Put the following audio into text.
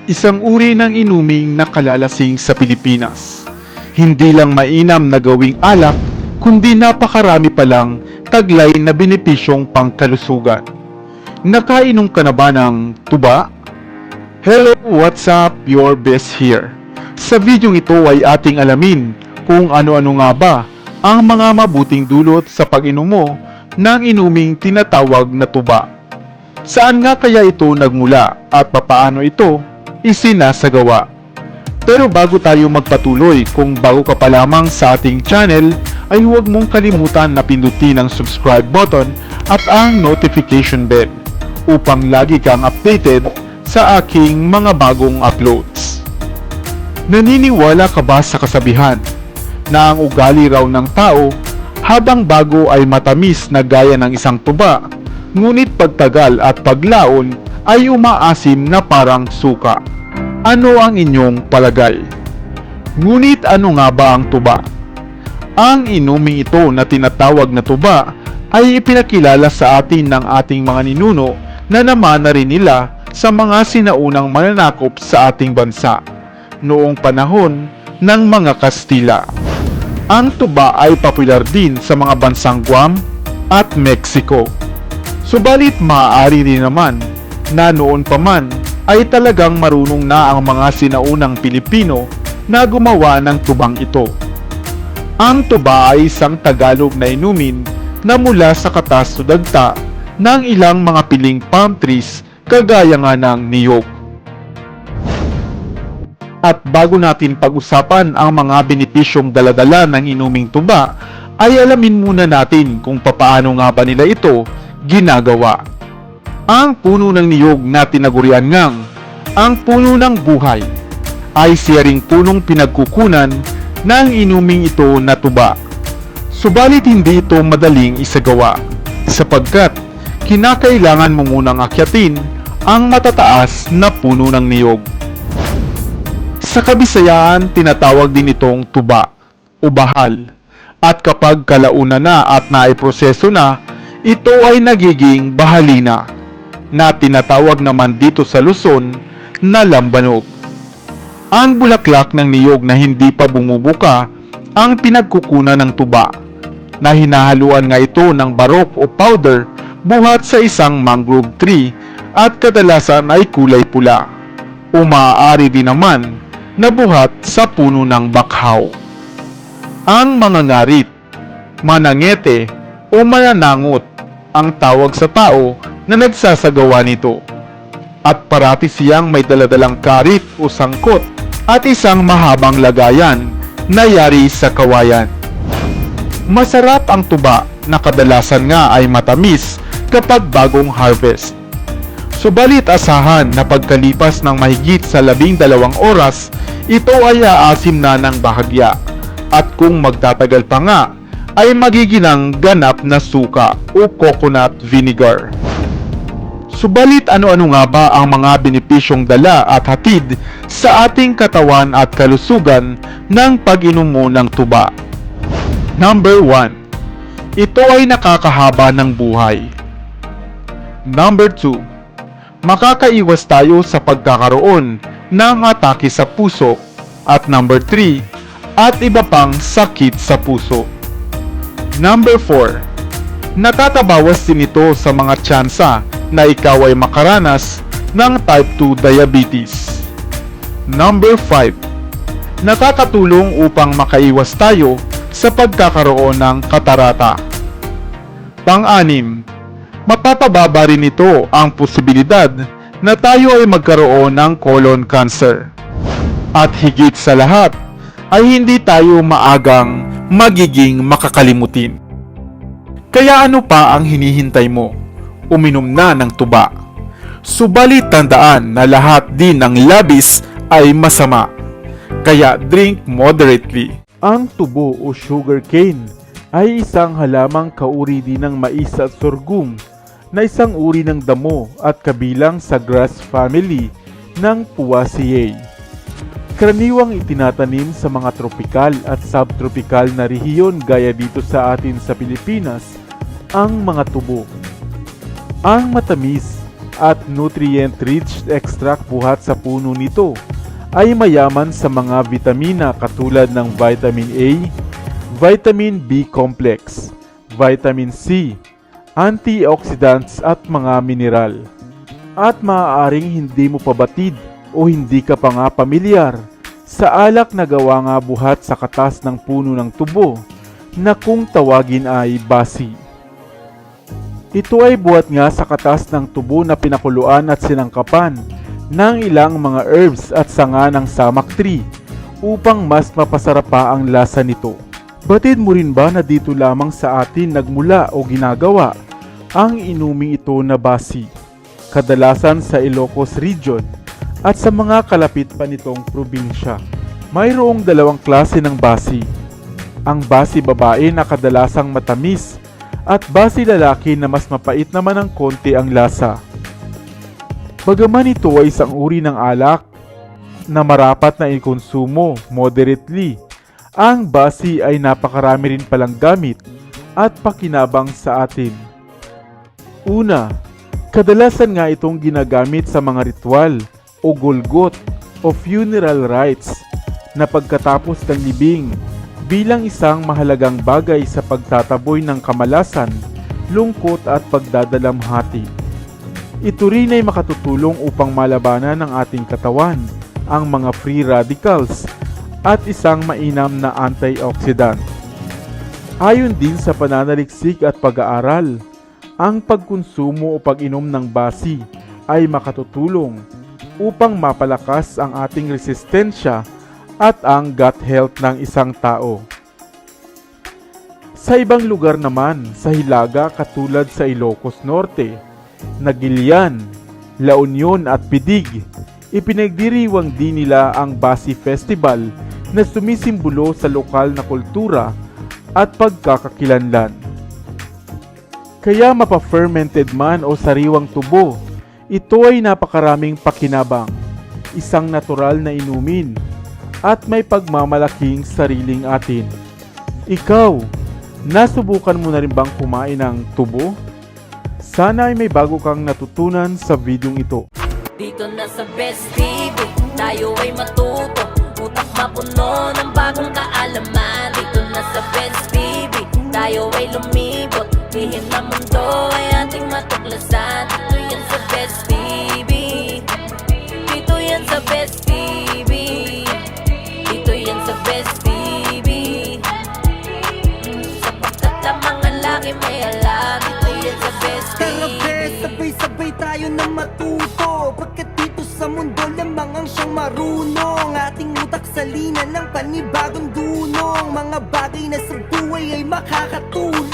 isang uri ng inuming nakalalasing sa Pilipinas. Hindi lang mainam na gawing alak, kundi napakarami palang taglay na benepisyong pangkalusugan. Nakainom ka na ba ng tuba? Hello, what's up? Your best here. Sa videong ito ay ating alamin kung ano-ano nga ba ang mga mabuting dulot sa pag-inom mo ng inuming tinatawag na tuba. Saan nga kaya ito nagmula at papaano ito isinasagawa? Pero bago tayo magpatuloy, kung bago ka pa lamang sa ating channel, ay huwag mong kalimutan na pindutin ang subscribe button at ang notification bell upang lagi kang updated sa aking mga bagong uploads. Naniniwala ka ba sa kasabihan na ang ugali raw ng tao habang bago ay matamis na gaya ng isang tuba, ngunit pagtagal at paglaon ay umaasim na parang suka? Ano ang inyong palagay? Ngunit ano nga ba ang tuba? Ang inuming ito na tinatawag na tuba ay ipinakilala sa atin ng ating mga ninuno na namana rin nila sa mga sinaunang mananakop sa ating bansa noong panahon ng mga Kastila. Ang tuba ay popular din sa mga bansang Guam at Mexico. Subalit maaari rin naman na noon pa man ay talagang marunong na ang mga sinaunang Pilipino na gumawa ng tubang ito. Ang tuba ay isang Tagalog na inumin na mula sa katas o dagta ng ilang mga piling palm trees kagaya nga ng niyog. At bago natin pag-usapan ang mga benepisyong daladala ng inuming tuba, ay alamin muna natin kung papaano nga ba nila ito ginagawa. Ang puno ng niyog na tinagurian ngang ang puno ng buhay ay siya ring punong pinagkukunan ng inuming ito na tuba. Subalit hindi ito madaling isagawa sapagkat kinakailangan mo munang akyatin ang matataas na puno ng niyog. Sa Kabisayaan, tinatawag din itong tuba o bahal, at kapag kalauna na at naiproseso na, ito ay nagiging bahalina, na tinatawag naman dito sa Luzon na lambanog. Ang bulaklak ng niyog na hindi pa bumubuka ang pinagkukunan ng tuba, na hinahaluan nga ito ng barok o powder buhat sa isang mangrove tree at kadalasan ay kulay pula, o maaari din naman na buhat sa puno ng bakhaw. Ang mga ngarit, manangete o mananangot ang tawag sa tao na nagsasagawa nito, at parati siyang may daladalang karit o sangkot at isang mahabang lagayan na yari sa kawayan. Masarap ang tuba na kadalasan nga ay matamis kapag bagong harvest. Subalit asahan na pagkalipas ng mahigit sa 12 oras, ito ay aasim na ng bahagya, at kung magtatagal pa nga, ay magiginang ganap na suka o coconut vinegar. Subalit ano-ano nga ba ang mga benepisyong dala at hatid sa ating katawan at kalusugan ng pag-inom mo ng tuba? Number 1. Ito ay nakakahaba ng buhay. Number 2. Makakaiwas tayo sa pagkakaroon ng atake sa puso. At number 3, at iba pang sakit sa puso. Number 4, nakatabawas din ito sa mga tsansa na ikaw ay makaranas ng type 2 diabetes. Number 5, nakakatulong upang makaiwas tayo sa pagkakaroon ng katarata. Pang-anim, mapapababa rin ito ang posibilidad na tayo ay magkaroon ng colon cancer. At higit sa lahat, ay hindi tayo maagang magiging makakalimutin. Kaya ano pa ang hinihintay mo? Uminom na ng tuba. Subalit tandaan na lahat din ng labis ay masama. Kaya drink moderately. Ang tubo o sugar cane ay isang halamang kauri din ng mais at sorghum, na isang uri ng damo at kabilang sa grass family ng Poaceae. Karaniwang itinatanim sa mga tropikal at subtropikal na rehiyon gaya dito sa atin sa Pilipinas ang mga tubo. Ang matamis at nutrient-rich extract buhat sa puno nito ay mayaman sa mga vitamina katulad ng vitamin A, vitamin B complex, vitamin C, antioxidants at mga mineral. At maaaring hindi mo pabatid o hindi ka pa nga pamilyar sa alak na gawa nga buhat sa katas ng puno ng tubo na kung tawagin ay basi. Ito ay buhat nga sa katas ng tubo na pinakuluan at sinangkapan ng ilang mga herbs at sanga ng samak tree upang mas mapasarap pa ang lasa nito. Batid mo rin ba na dito lamang sa atin nagmula o ginagawa ang inuming ito na basi? Kadalasan sa Ilocos Region at sa mga kalapit pa nitong probinsya. Mayroong dalawang klase ng basi. Ang basi babae na kadalasang matamis at basi lalaki na mas mapait naman ng konti ang lasa. Bagaman ito ay isang uri ng alak na marapat na ikonsumo moderately, ang basi ay napakarami rin palang gamit at pakinabang sa atin. Una, kadalasan nga itong ginagamit sa mga ritual o golgot o funeral rites na pagkatapos ng libing bilang isang mahalagang bagay sa pagtataboy ng kamalasan, lungkot at pagdadalamhati. Ito rin ay makatutulong upang malabanan ng ating katawan ang mga free radicals at isang mainam na antioxidant. Ayon din sa pananaliksik at pag-aaral, ang pagkonsumo o pag-inom ng basi ay makatutulong upang mapalakas ang ating resistensya at ang gut health ng isang tao. Sa ibang lugar naman sa Hilaga katulad sa Ilocos Norte, Nagilian, La Union at Pidig, ipinagdiriwang din nila ang Basi Festival na sumisimbolo sa lokal na kultura at pagkakakilanlan. Kaya mapa-fermented man o sariwang tubo, ito ay napakaraming pakinabang, isang natural na inumin, at may pagmamalaking sariling atin. Ikaw, nasubukan mo na rin bang kumain ng tubo? Sana ay may bago kang natutunan sa videong ito. Dito na sa Best TV, tayo ay matuto, utak mapuno ng bagong kaalaman. Dito na sa Best TV, tayo ay lumibot, lihim na mundo ay ating matuklasan. Dito yan sa Best TV, dito yan sa Best TV, dito yan sa Best TV, sapagkat ang mga laki may alam. Dito yan sa Best TV. Tara bes, sabay-sabay tayo na matuto, pagkat dito sa mundo lamang ang siyang marunong. Ating utak salina ng panibagong dunong, mga bagay na sa buhay ay makakatulong.